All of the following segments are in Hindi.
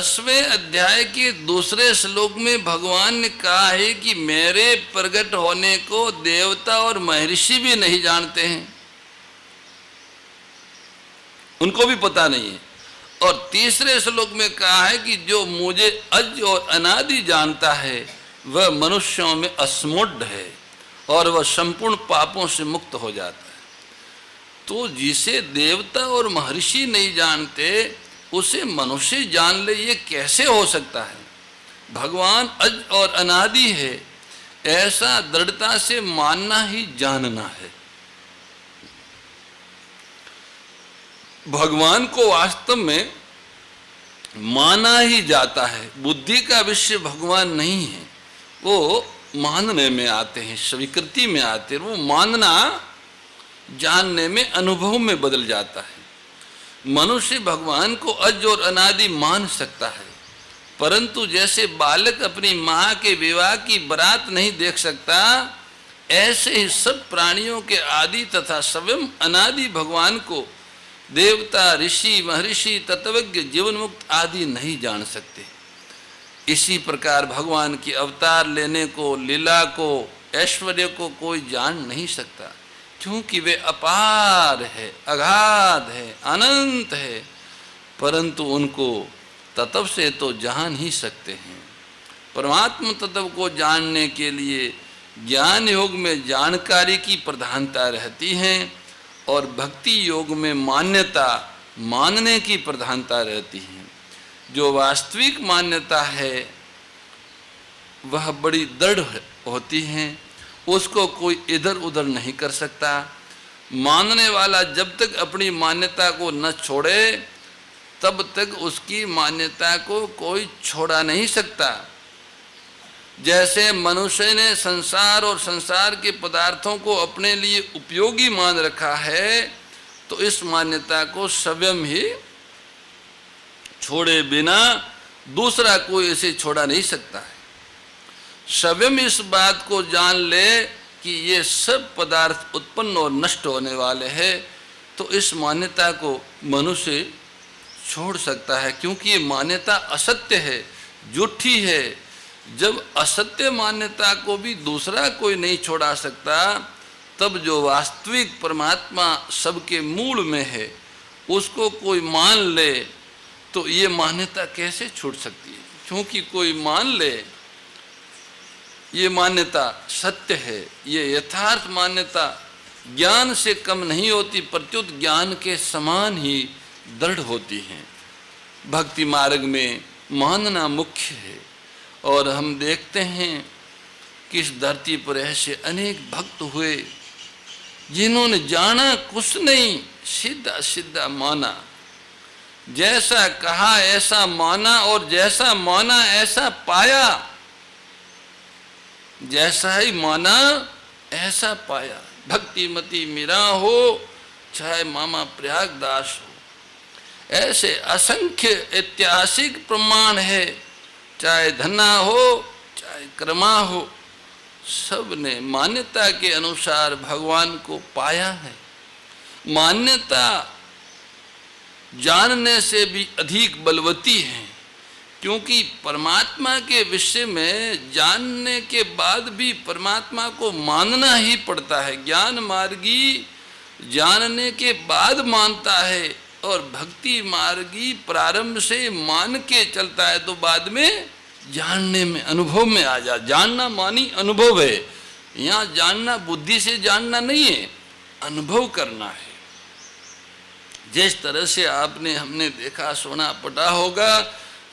10वें अध्याय के दूसरे श्लोक में भगवान ने कहा है कि मेरे प्रकट होने को देवता और महर्षि भी नहीं जानते हैं, उनको भी पता नहीं है। और तीसरे श्लोक में कहा है कि जो मुझे अज और अनादि जानता है वह मनुष्यों में अस्मुढ़ है और वह संपूर्ण पापों से मुक्त हो जाता है। तो जिसे देवता और महर्षि नहीं जानते उसे मनुष्य जान ले, ये कैसे हो सकता है? भगवान अज और अनादि है, ऐसा दृढ़ता से मानना ही जानना है। भगवान को वास्तव में माना ही जाता है। बुद्धि का विषय भगवान नहीं है, वो मानने में आते हैं, स्वीकृति में आते हैं। वो मानना जानने में, अनुभव में बदल जाता है। मनुष्य भगवान को अज और अनादि मान सकता है, परंतु जैसे बालक अपनी माँ के विवाह की बारात नहीं देख सकता, ऐसे ही सब प्राणियों के आदि तथा स्वयं अनादि भगवान को देवता, ऋषि, महर्षि, तत्वज्ञ, जीवन मुक्त आदि नहीं जान सकते। इसी प्रकार भगवान की अवतार लेने को, लीला को, ऐश्वर्य को कोई जान नहीं सकता, क्योंकि वे अपार है, अगाध है, अनंत है। परंतु उनको तत्व से तो जान ही सकते हैं। परमात्मा तत्व को जानने के लिए ज्ञान योग में जानकारी की प्रधानता रहती है और भक्ति योग में मान्यता, मानने की प्रधानता रहती है। जो वास्तविक मान्यता है वह बड़ी दृढ़ होती है, उसको कोई इधर उधर नहीं कर सकता। मानने वाला जब तक अपनी मान्यता को न छोड़े तब तक उसकी मान्यता को कोई छोड़ा नहीं सकता। जैसे मनुष्य ने संसार और संसार के पदार्थों को अपने लिए उपयोगी मान रखा है, तो इस मान्यता को स्वयं ही छोड़े बिना दूसरा कोई इसे छोड़ा नहीं सकता है। स्वयं इस बात को जान ले कि ये सब पदार्थ उत्पन्न और नष्ट होने वाले हैं, तो इस मान्यता को मनुष्य छोड़ सकता है, क्योंकि ये मान्यता असत्य है, झूठी है। जब असत्य मान्यता को भी दूसरा कोई नहीं छोड़ा सकता, तब जो वास्तविक परमात्मा सबके मूल में है उसको कोई मान ले तो ये मान्यता कैसे छूट सकती है? क्योंकि कोई मान ले ये मान्यता सत्य है, ये यथार्थ मान्यता ज्ञान से कम नहीं होती, प्रत्युत ज्ञान के समान ही दृढ़ होती है। भक्ति मार्ग में मानना मुख्य है। और हम देखते हैं कि इस धरती पर ऐसे अनेक भक्त हुए जिन्होंने जाना कुछ नहीं, सीधा सीधा माना। जैसा कहा ऐसा माना और जैसा माना ऐसा पाया, जैसा ही माना ऐसा पाया। भक्तिमती मीरा हो चाहे मामा प्रयागदास हो, ऐसे असंख्य ऐतिहासिक प्रमाण है। चाहे धन्ना हो चाहे कर्मा हो, सब ने मान्यता के अनुसार भगवान को पाया है। मान्यता जानने से भी अधिक बलवती है, क्योंकि परमात्मा के विषय में जानने के बाद भी परमात्मा को मानना ही पड़ता है। ज्ञान मार्गी जानने के बाद मानता है और भक्ति मार्गी प्रारंभ से मान के चलता है, तो बाद में जानने में, अनुभव में आ जा। जानना मानी अनुभव है। यहाँ जानना बुद्धि से जानना नहीं है, अनुभव करना है। जिस तरह से आपने हमने देखा सोना पटा होगा,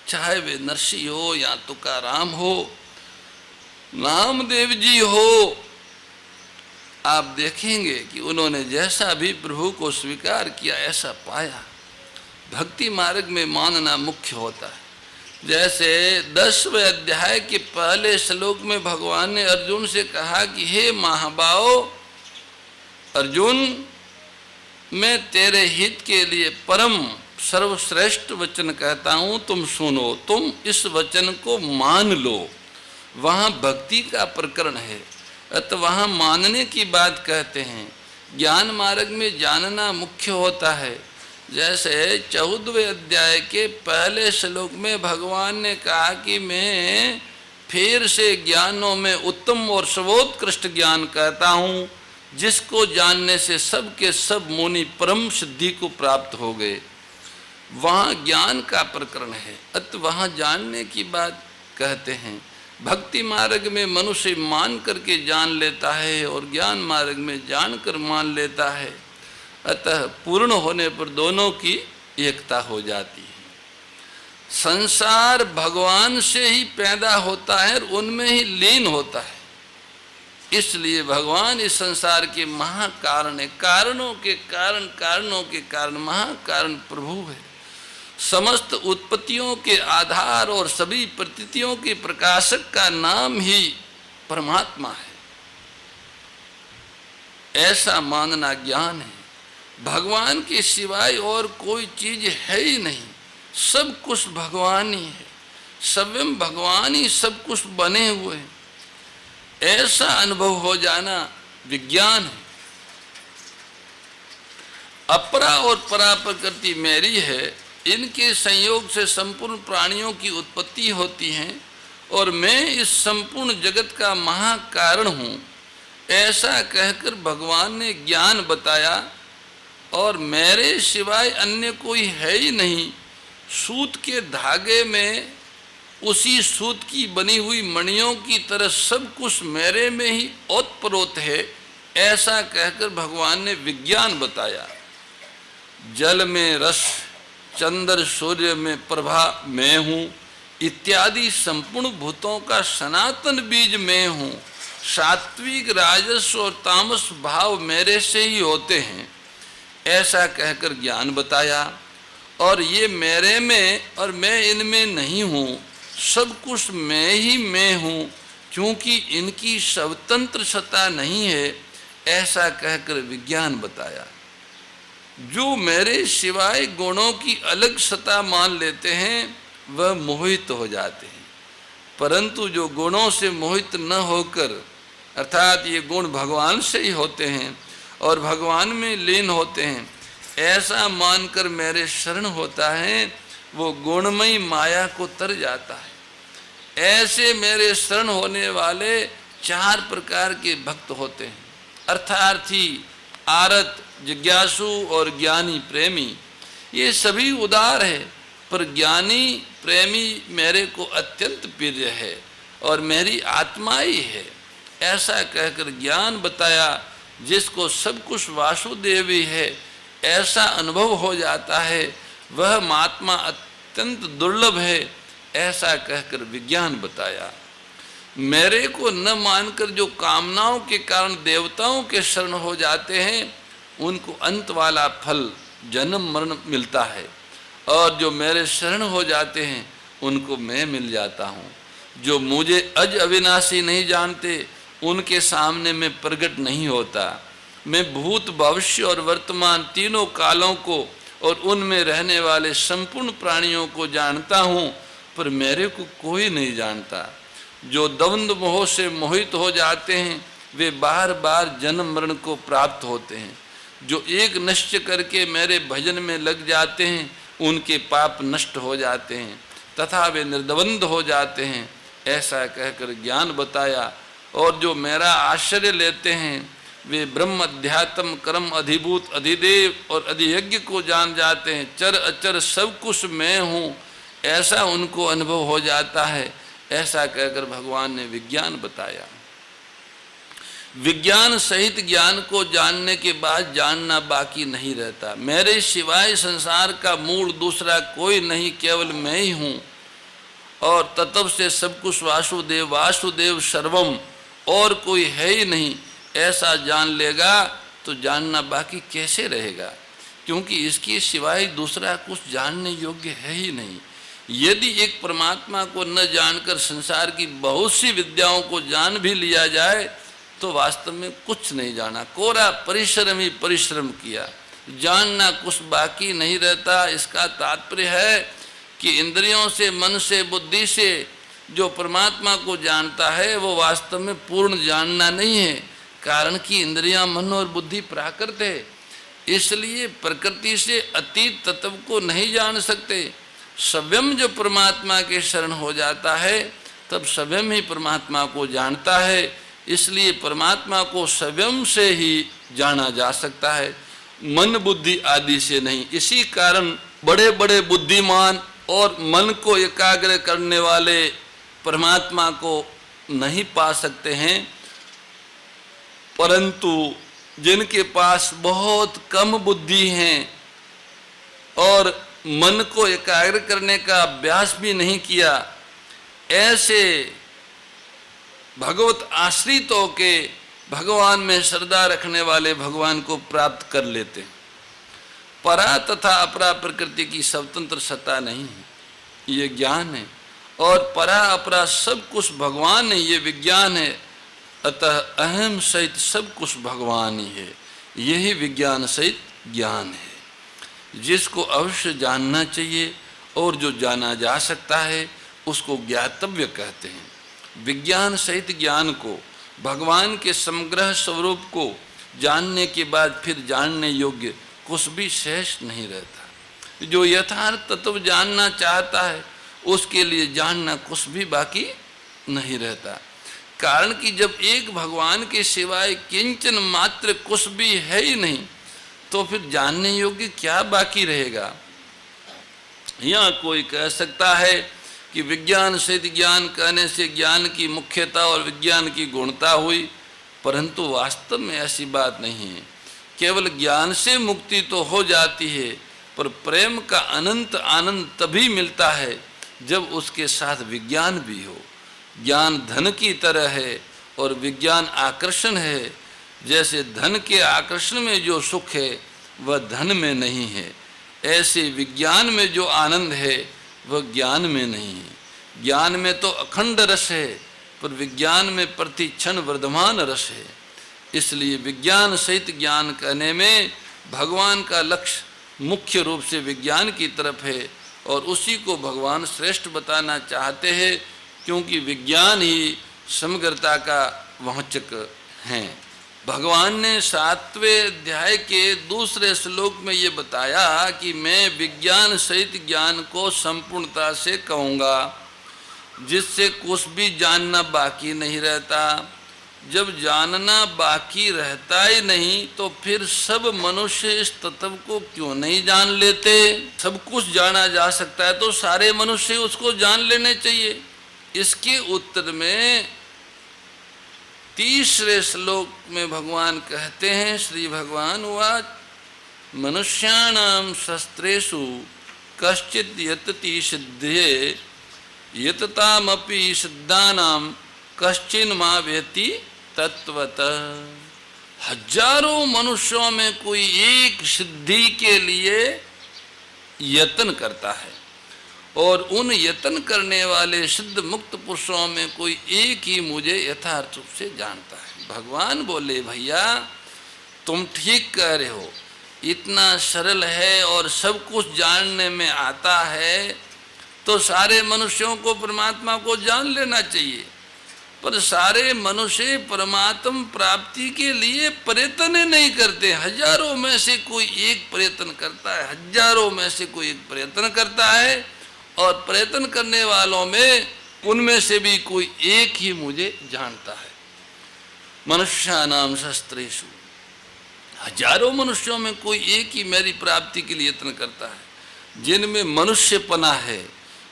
चाहे वे नरसिंह हो या तुकाराम हो, नामदेव जी हो, आप देखेंगे कि उन्होंने जैसा भी प्रभु को स्वीकार किया ऐसा पाया। भक्ति मार्ग में मानना मुख्य होता है। जैसे 10वें अध्याय के पहले श्लोक में भगवान ने अर्जुन से कहा कि हे महाबाहो अर्जुन, मैं तेरे हित के लिए परम सर्वश्रेष्ठ वचन कहता हूँ, तुम सुनो, तुम इस वचन को मान लो। वहाँ भक्ति का प्रकरण है, अतः वहाँ मानने की बात कहते हैं। ज्ञान मार्ग में जानना मुख्य होता है, जैसे 14वें अध्याय के पहले श्लोक में भगवान ने कहा कि मैं फिर से ज्ञानों में उत्तम और सर्वोत्कृष्ट ज्ञान कहता हूँ, जिसको जानने से सब के सब मुनि परम सिद्धि को प्राप्त हो गए। वहाँ ज्ञान का प्रकरण है, अतः वहाँ जानने की बात कहते हैं। भक्ति मार्ग में मनुष्य मान करके जान लेता है और ज्ञान मार्ग में जानकर मान लेता है, अतः पूर्ण होने पर दोनों की एकता हो जाती है। संसार भगवान से ही पैदा होता है और उनमें ही लीन होता है, इसलिए भगवान इस संसार के महाकारण है, कारणों के कारण, कारणों के कारण महाकारण प्रभु है। समस्त उत्पत्तियों के आधार और सभी प्रतीतियों के प्रकाशक का नाम ही परमात्मा है, ऐसा मानना ज्ञान है। भगवान के सिवाय और कोई चीज है ही नहीं, सब कुछ भगवान ही है, स्वयं भगवान ही सब कुछ बने हुए हैं, ऐसा अनुभव हो जाना विज्ञान है। अपरा और परा प्रकृति मेरी है, इनके संयोग से संपूर्ण प्राणियों की उत्पत्ति होती है और मैं इस संपूर्ण जगत का महाकारण हूँ, ऐसा कहकर भगवान ने ज्ञान बताया। और मेरे सिवाय अन्य कोई है ही नहीं। सूत के धागे में उसी सूत की बनी हुई मणियों की तरह सब कुछ मेरे में ही ओतप्रोत है, ऐसा कहकर भगवान ने विज्ञान बताया। जल में रस, चंद्र सूर्य में प्रभा मैं हूँ, इत्यादि संपूर्ण भूतों का सनातन बीज मैं हूँ। सात्विक, राजस और तामस भाव मेरे से ही होते हैं, ऐसा कहकर ज्ञान बताया। और ये मेरे में और मैं इनमें नहीं हूँ, सब कुछ मैं ही मैं हूँ, क्योंकि इनकी स्वतंत्र सत्ता नहीं है, ऐसा कहकर विज्ञान बताया। जो मेरे सिवाय गुणों की अलग सत्ता मान लेते हैं वह मोहित हो जाते हैं, परंतु जो गुणों से मोहित न होकर, अर्थात ये गुण भगवान से ही होते हैं और भगवान में लीन होते हैं, ऐसा मानकर मेरे शरण होता है, वो गुणमयी माया को तर जाता है। ऐसे मेरे शरण होने वाले 4 प्रकार के भक्त होते हैं, अर्थार्थी, आरत, जिज्ञासु और ज्ञानी प्रेमी। ये सभी उदार है, पर ज्ञानी प्रेमी मेरे को अत्यंत प्रिय है और मेरी आत्मा ही है, ऐसा कहकर ज्ञान बताया। जिसको सब कुछ वासुदेव ही है ऐसा अनुभव हो जाता है, वह महात्मा अत्यंत दुर्लभ है, ऐसा कहकर विज्ञान बताया। मेरे को न मानकर जो कामनाओं के कारण देवताओं के शरण हो जाते हैं, उनको अंत वाला फल जन्म मरण मिलता है, और जो मेरे शरण हो जाते हैं उनको मैं मिल जाता हूँ। जो मुझे अज अविनाशी नहीं जानते, उनके सामने मैं प्रकट नहीं होता। मैं भूत, भविष्य और वर्तमान तीनों कालों को और उनमें रहने वाले संपूर्ण प्राणियों को जानता हूँ, पर मेरे को कोई नहीं जानता। जो द्वंद्व मोह से मोहित हो जाते हैं, वे बार बार जन्म मरण को प्राप्त होते हैं। जो एक निश्चय करके मेरे भजन में लग जाते हैं, उनके पाप नष्ट हो जाते हैं तथा वे निर्द्वंद हो जाते हैं, ऐसा कहकर ज्ञान बताया। और जो मेरा आश्रय लेते हैं, वे ब्रह्म, अध्यात्म, कर्म, अधिभूत, अधिदेव और अधियज्ञ को जान जाते हैं। चर अचर सब कुछ मैं हूँ, ऐसा उनको अनुभव हो जाता है, ऐसा कहकर भगवान ने विज्ञान बताया। विज्ञान सहित ज्ञान को जानने के बाद जानना बाकी नहीं रहता। मेरे सिवाय संसार का मूल दूसरा कोई नहीं, केवल मैं ही हूँ, और तत्व से सब कुछ वासुदेव, वासुदेव सर्वम, और कोई है ही नहीं, ऐसा जान लेगा तो जानना बाकी कैसे रहेगा, क्योंकि इसके सिवाय दूसरा कुछ जानने योग्य है ही नहीं। यदि एक परमात्मा को न जानकर संसार की बहुत सी विद्याओं को जान भी लिया जाए, तो वास्तव में कुछ नहीं जाना, कोरा परिश्रम ही परिश्रम किया, जानना कुछ बाकी नहीं रहता। इसका तात्पर्य है कि इंद्रियों से, मन से, बुद्धि से जो परमात्मा को जानता है, वो वास्तव में पूर्ण जानना नहीं है, कारण कि इंद्रियां, मन और बुद्धि प्राकृत है। इसलिए प्रकृति से अतीत तत्व को नहीं जान सकते। स्वयं जो परमात्मा के शरण हो जाता है तब स्वयं ही परमात्मा को जानता है। इसलिए परमात्मा को स्वयं से ही जाना जा सकता है, मन बुद्धि आदि से नहीं। इसी कारण बड़े बड़े बुद्धिमान और मन को एकाग्र करने वाले परमात्मा को नहीं पा सकते हैं, परंतु जिनके पास बहुत कम बुद्धि है और मन को एकाग्र करने का अभ्यास भी नहीं किया, ऐसे भगवत आश्रितों के भगवान में श्रद्धा रखने वाले भगवान को प्राप्त कर लेते हैं। परा तथा अपरा प्रकृति की स्वतंत्र सत्ता नहीं है, ये ज्ञान है। और परा अपरा सब कुछ भगवान है, ये विज्ञान है। अतः अहम सहित सब कुछ भगवान ही है, यही विज्ञान सहित ज्ञान है, जिसको अवश्य जानना चाहिए। और जो जाना जा सकता है उसको ज्ञातव्य कहते हैं। विज्ञान सहित ज्ञान को, भगवान के समग्र स्वरूप को जानने के बाद फिर जानने योग्य कुछ भी शेष नहीं रहता। जो यथार्थ तत्व जानना चाहता है उसके लिए जानना कुछ भी बाकी नहीं रहता। कारण कि जब एक भगवान के सिवाय किंचन मात्र कुछ भी है ही नहीं, तो फिर जानने योग्य क्या बाकी रहेगा। यहाँ कोई कह सकता है कि विज्ञान सहित ज्ञान कहने से ज्ञान की मुख्यता और विज्ञान की गुणता हुई, परंतु वास्तव में ऐसी बात नहीं है। केवल ज्ञान से मुक्ति तो हो जाती है, पर प्रेम का अनंत आनंद तभी मिलता है जब उसके साथ विज्ञान भी हो। ज्ञान धन की तरह है और विज्ञान आकर्षण है। जैसे धन के आकर्षण में जो सुख है वह धन में नहीं है, ऐसे विज्ञान में जो आनंद है वह ज्ञान में नहीं है। ज्ञान में तो अखंड रस है, पर विज्ञान में प्रति क्षण वर्धमान रस है। इसलिए विज्ञान सहित ज्ञान कहने में भगवान का लक्ष्य मुख्य रूप से विज्ञान की तरफ है, और उसी को भगवान श्रेष्ठ बताना चाहते हैं, क्योंकि विज्ञान ही समग्रता का वाचक है। भगवान ने 7वें अध्याय के दूसरे श्लोक में ये बताया कि मैं विज्ञान सहित ज्ञान को संपूर्णता से कहूँगा, जिससे कुछ भी जानना बाकी नहीं रहता। जब जानना बाकी रहता ही नहीं तो फिर सब मनुष्य इस तत्व को क्यों नहीं जान लेते। सब कुछ जाना जा सकता है तो सारे मनुष्य उसको जान लेने चाहिए। इसके उत्तर में 30वें श्लोक में भगवान कहते हैं, श्री भगवान उवाच मनुष्याणां शस्त्रेषु कश्चित् यतति सिद्धये यततामपि सिद्धानां कश्चिन् मा वेत्ति तत्वतः। हजारों मनुष्यों में कोई एक सिद्धि के लिए यत्न करता है, और उन यत्न करने वाले सिद्ध मुक्त पुरुषों में कोई एक ही मुझे यथार्थ रूप से जानता है। भगवान बोले, भैया तुम ठीक कह रहे हो, इतना सरल है और सब कुछ जानने में आता है, तो सारे मनुष्यों को परमात्मा को जान लेना चाहिए। पर सारे मनुष्य परमात्म प्राप्ति के लिए प्रयत्न नहीं करते। हजारों में से कोई एक प्रयत्न करता है, हजारों में से कोई एक प्रयत्न करता है, और प्रयत्न करने वालों में उनमें से भी कोई एक ही मुझे जानता है। मनुष्यानां शस्त्रेषु, हजारों मनुष्यों में कोई एक ही मेरी प्राप्ति के लिए यत्न करता है। जिनमें मनुष्यपना है,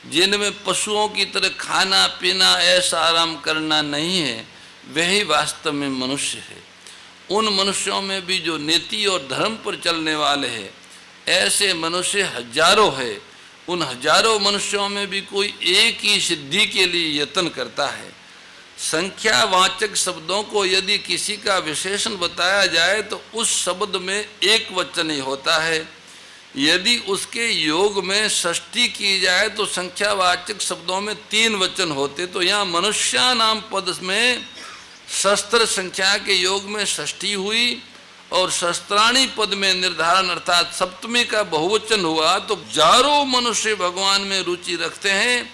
जिनमें पशुओं की तरह खाना पीना ऐसा आराम करना नहीं है, वही वास्तव में मनुष्य है। उन मनुष्यों में भी जो नीति और धर्म पर चलने वाले हैं, ऐसे मनुष्य हजारों है। उन हजारों मनुष्यों में भी कोई एक ही सिद्धि के लिए यत्न करता है। संख्यावाचक शब्दों को यदि किसी का विशेषण बताया जाए तो उस शब्द में एक वचन ही होता है। यदि उसके योग में षष्ठी की जाए तो संख्यावाचक शब्दों में 3 वचन होते। तो यहाँ मनुष्यानाम पद में शस्त्र संख्या के योग में षष्ठी हुई, और शस्त्राणी पद में निर्धारण अर्थात सप्तमी का बहुवचन हुआ। तो हजारों मनुष्य भगवान में रुचि रखते हैं,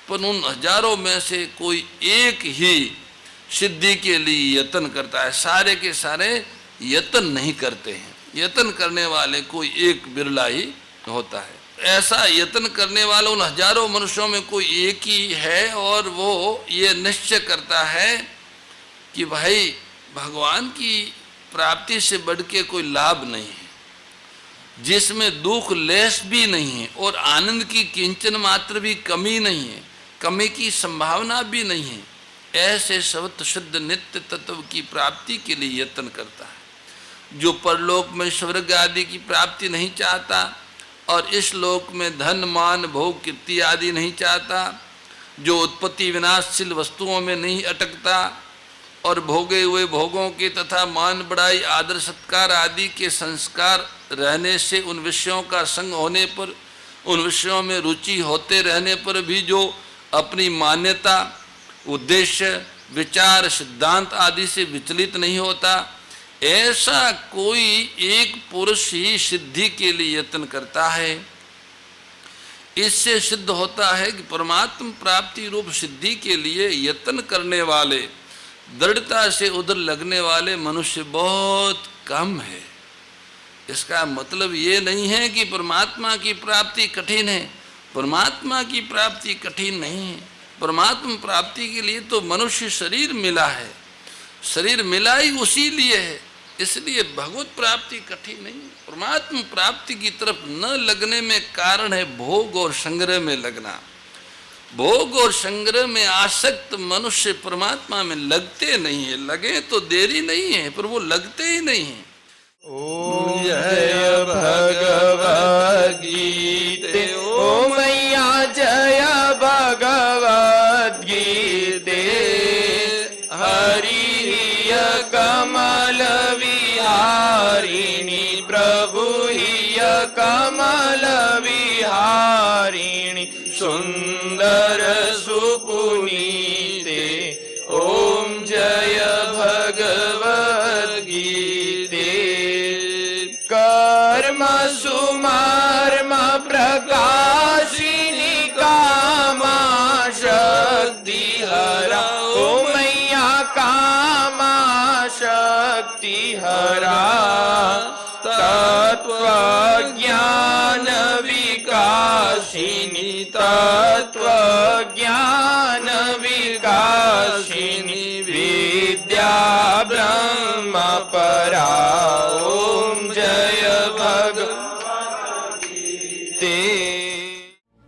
पर उन हजारों में से कोई एक ही सिद्धि के लिए यत्न करता है। सारे के सारे यत्न नहीं करते हैं। यत्न करने वाले कोई एक बिरला ही होता है। ऐसा यत्न करने वाला उन हजारों मनुष्यों में कोई एक ही है, और वो ये निश्चय करता है कि भाई भगवान की प्राप्ति से बढ़ के कोई लाभ नहीं है, जिसमें दुख लेश भी नहीं है और आनंद की किंचन मात्र भी कमी नहीं है, कमी की संभावना भी नहीं है। ऐसे सत्य शुद्ध नित्य तत्व की प्राप्ति के लिए यत्न करता है, जो परलोक में स्वर्ग आदि की प्राप्ति नहीं चाहता और इस लोक में धन मान भोग कीर्ति आदि नहीं चाहता, जो उत्पत्ति विनाशशील वस्तुओं में नहीं अटकता और भोगे हुए भोगों के तथा मान बढ़ाई आदर सत्कार आदि के संस्कार रहने से उन विषयों का संग होने पर, उन विषयों में रुचि होते रहने पर भी जो अपनी मान्यता उद्देश्य विचार सिद्धांत आदि से विचलित नहीं होता, ऐसा कोई एक पुरुष ही सिद्धि के लिए यत्न करता है। इससे सिद्ध होता है कि परमात्म प्राप्ति रूप सिद्धि के लिए यत्न करने वाले, दृढ़ता से उधर लगने वाले मनुष्य बहुत कम है। इसका मतलब ये नहीं है कि परमात्मा की प्राप्ति कठिन है, परमात्मा की प्राप्ति कठिन नहीं है। परमात्मा प्राप्ति के लिए तो मनुष्य शरीर मिला है, शरीर मिला ही उसी लिए है, इसलिए भगवत प्राप्ति कठिन नहीं। परमात्मा प्राप्ति की तरफ न लगने में कारण है भोग और संग्रह में लगना। भोग और संग्रह में आसक्त मनुष्य परमात्मा में लगते नहीं है, लगे तो देरी नहीं है पर वो लगते ही नहीं है। ओम जय भगवद गीते, ओ मैया जय भगवद गीते, हरि कमल विहारिणी प्रभु हिय कमल विहारिणी सुंदर सुपुनीते। ओम जय भगवद गीते, कर्म सुमर्म प्रकाशिनी कामा शक्ति हरा, ओ मैया कामा शक्ति हरा, तत्व ज्ञान विकासिनी, तत्व ज्ञान विकासिनी विद्या ब्रह्म परा। ओम जय भगवद गीते।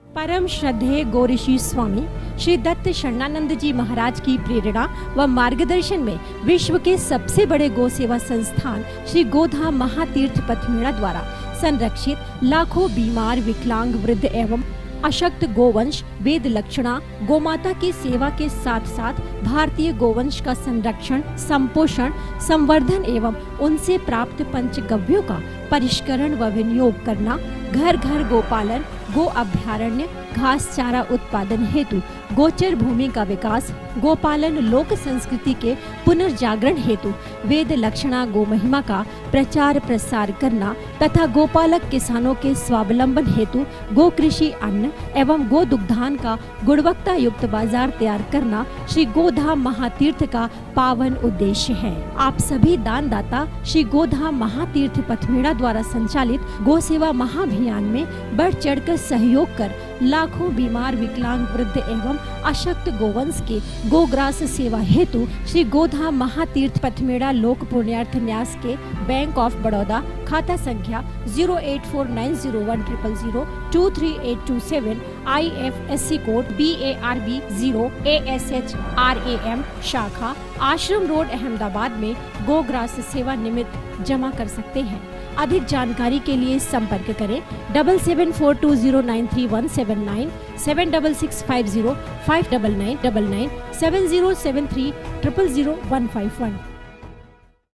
परम श्रद्धेय गौरीशी स्वामी श्री दत्त शरणानंद जी महाराज की प्रेरणा व मार्गदर्शन में विश्व के सबसे बड़े गौ सेवा संस्थान श्री गोधाम महातीर्थ पथमेड़ा द्वारा संरक्षित लाखों बीमार विकलांग वृद्ध एवं अशक्त गोवंश वेद लक्षणा गोमाता की सेवा के साथ साथ भारतीय गोवंश का संरक्षण, संपोषण, संवर्धन एवं उनसे प्राप्त पंचगव्यों का परिष्करण व विनियोग करना, घर घर गोपालन, गो अभ्यारण्य, घास चारा उत्पादन हेतु गोचर भूमि का विकास, गोपालन लोक संस्कृति के पुनर्जागरण हेतु वेद लक्षणा गो महिमा का प्रचार प्रसार करना तथा गोपालक किसानों के स्वावलंबन हेतु गो कृषि अन्न एवं गो दुग्धान का गुणवत्ता युक्त बाजार तैयार करना श्री गोधाम महातीर्थ का पावन उद्देश्य है। आप सभी दानदाता श्री गोधाम महातीर्थ पथमेड़ा द्वारा संचालित गो सेवा महाअभियान में बढ़ चढ़कर सहयोग कर लाखों बीमार विकलांग वृद्ध एवं अशक्त गोवंश के गोग्रास सेवा हेतु श्री गोधाम महातीर्थ पथमेड़ा लोक पुण्यार्थ न्यास के बैंक ऑफ बड़ौदा खाता संख्या 084901000232827 IFSC कोड BARB 0 ASHRAM शाखा आश्रम रोड अहमदाबाद में गोग्रास सेवा निमित्त जमा कर सकते हैं। अधिक जानकारी के लिए संपर्क करें 7742093179 7665059999 7073000151।